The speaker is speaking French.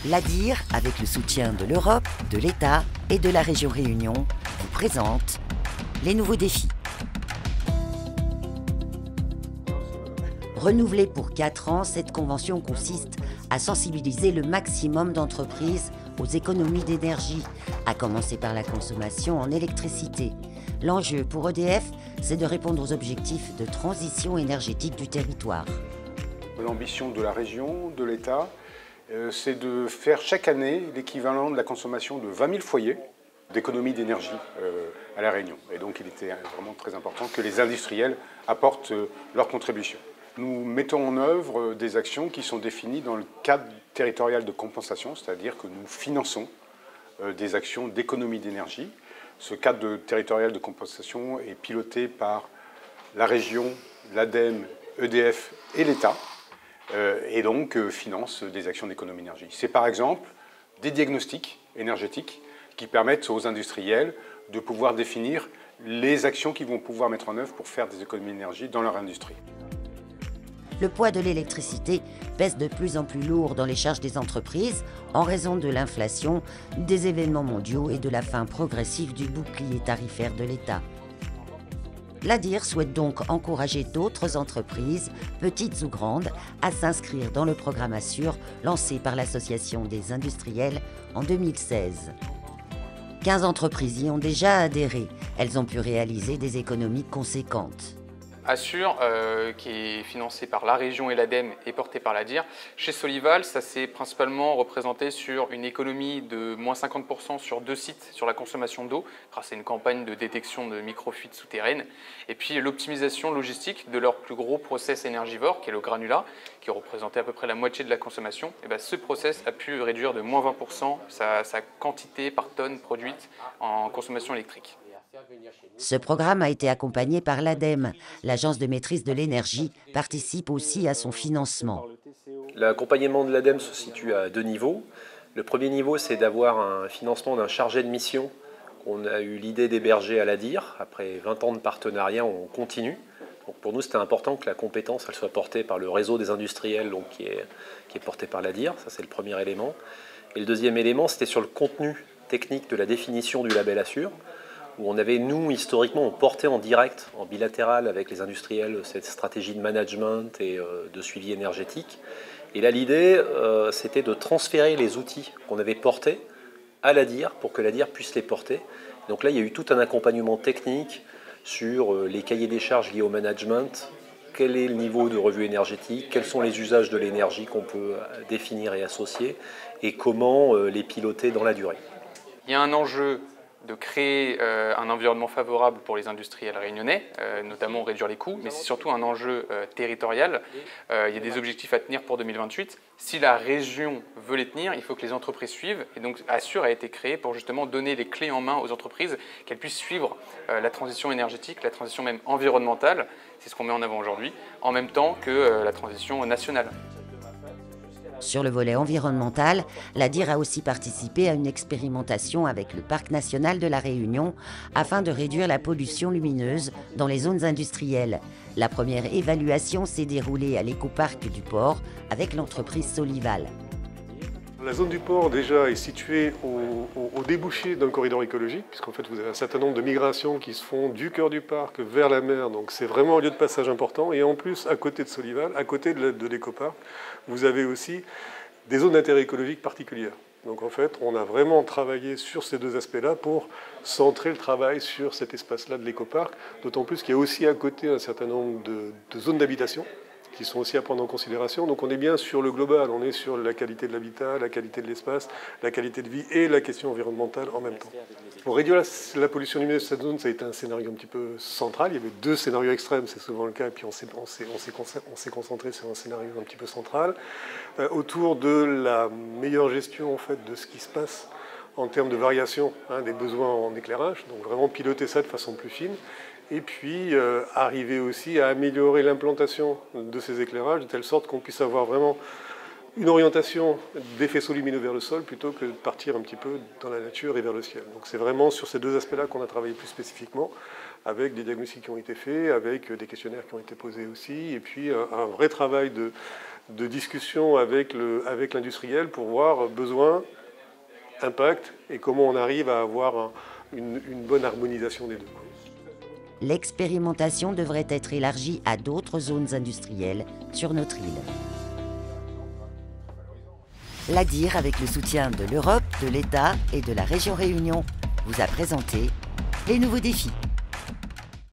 L'ADIR, avec le soutien de l'Europe, de l'État et de la région Réunion, vous présente les nouveaux défis. Renouvelée pour 4 ans, cette convention consiste à sensibiliser le maximum d'entreprises aux économies d'énergie, à commencer par la consommation en électricité. L'enjeu pour EDF, c'est de répondre aux objectifs de transition énergétique du territoire. L'ambition de la région, de l'État, c'est de faire chaque année l'équivalent de la consommation de 20 000 foyers d'économie d'énergie à La Réunion. Et donc il était vraiment très important que les industriels apportent leur contribution. Nous mettons en œuvre des actions qui sont définies dans le cadre territorial de compensation, c'est-à-dire que nous finançons des actions d'économie d'énergie. Ce cadre territorial de compensation est piloté par la région, l'ADEME, EDF et l'État, et donc finance des actions d'économie d'énergie. C'est par exemple des diagnostics énergétiques qui permettent aux industriels de pouvoir définir les actions qu'ils vont pouvoir mettre en œuvre pour faire des économies d'énergie dans leur industrie. Le poids de l'électricité pèse de plus en plus lourd dans les charges des entreprises en raison de l'inflation, des événements mondiaux et de la fin progressive du bouclier tarifaire de l'État. L'ADIR souhaite donc encourager d'autres entreprises, petites ou grandes, à s'inscrire dans le programme Assure lancé par l'Association des industriels en 2016. 15 entreprises y ont déjà adhéré. Elles ont pu réaliser des économies conséquentes. Assure, qui est financé par la région et l'ADEME et porté par l'ADIR. Chez Solival, ça s'est principalement représenté sur une économie de moins 50% sur 2 sites sur la consommation d'eau, grâce à une campagne de détection de microfuites souterraines. Et puis l'optimisation logistique de leur plus gros process énergivore, qui est le granulat, qui représentait à peu près la moitié de la consommation. Et bien, ce process a pu réduire de moins 20% sa quantité par tonne produite en consommation électrique. Ce programme a été accompagné par l'ADEME. L'Agence de maîtrise de l'énergie participe aussi à son financement. L'accompagnement de l'ADEME se situe à 2 niveaux. Le premier niveau, c'est d'avoir un financement d'un chargé de mission qu'on a eu l'idée d'héberger à l'ADIR. Après 20 ans de partenariat, on continue. Donc pour nous, c'était important que la compétence elle soit portée par le réseau des industriels donc qui est porté par l'ADIR. Ça, c'est le premier élément. Et le deuxième élément, c'était sur le contenu technique de la définition du label Assure, où on avait, nous, historiquement, on portait en direct, en bilatéral avec les industriels, cette stratégie de management et de suivi énergétique. Et là, l'idée, c'était de transférer les outils qu'on avait portés à l'ADIR pour que l'ADIR puisse les porter. Donc là, il y a eu tout un accompagnement technique sur les cahiers des charges liés au management, quel est le niveau de revue énergétique, quels sont les usages de l'énergie qu'on peut définir et associer, et comment les piloter dans la durée. Il y a un enjeu de créer un environnement favorable pour les industriels réunionnais, notamment réduire les coûts, mais c'est surtout un enjeu territorial. Il y a des objectifs à tenir pour 2028. Si la région veut les tenir, il faut que les entreprises suivent. Et donc Assure a été créé pour justement donner les clés en main aux entreprises, qu'elles puissent suivre la transition énergétique, la transition même environnementale, c'est ce qu'on met en avant aujourd'hui, en même temps que la transition nationale. Sur le volet environnemental, l'ADIR a aussi participé à une expérimentation avec le Parc national de la Réunion afin de réduire la pollution lumineuse dans les zones industrielles. La première évaluation s'est déroulée à l'écoparc du port avec l'entreprise Solival. La zone du port déjà est située au débouché d'un corridor écologique, puisqu'en fait vous avez un certain nombre de migrations qui se font du cœur du parc vers la mer, donc c'est vraiment un lieu de passage important. Et en plus, à côté de Solival, à côté de l'écoparc, vous avez aussi des zones d'intérêt écologique particulières. Donc en fait, on a vraiment travaillé sur ces deux aspects-là pour centrer le travail sur cet espace-là de l'écoparc, d'autant plus qu'il y a aussi à côté un certain nombre de zones d'habitation qui sont aussi à prendre en considération. Donc on est bien sur le global, on est sur la qualité de l'habitat, la qualité de l'espace, la qualité de vie et la question environnementale en même temps. Pour réduire la pollution lumineuse de cette zone, ça a été un scénario un petit peu central. Il y avait 2 scénarios extrêmes, c'est souvent le cas, et puis on s'est concentré sur un scénario un petit peu central, autour de la meilleure gestion en fait, de ce qui se passe en termes de variation des besoins en éclairage, donc vraiment piloter ça de façon plus fine. Et puis arriver aussi à améliorer l'implantation de ces éclairages de telle sorte qu'on puisse avoir vraiment une orientation des faisceaux lumineux vers le sol plutôt que de partir un petit peu dans la nature et vers le ciel. Donc c'est vraiment sur ces 2 aspects-là qu'on a travaillé plus spécifiquement, avec des diagnostics qui ont été faits, avec des questionnaires qui ont été posés aussi, et puis un vrai travail de discussion avec l'industriel pour voir besoin, impact et comment on arrive à avoir une bonne harmonisation des deux. L'expérimentation devrait être élargie à d'autres zones industrielles sur notre île. L'ADIR, avec le soutien de l'Europe, de l'État et de la région Réunion, vous a présenté les nouveaux défis.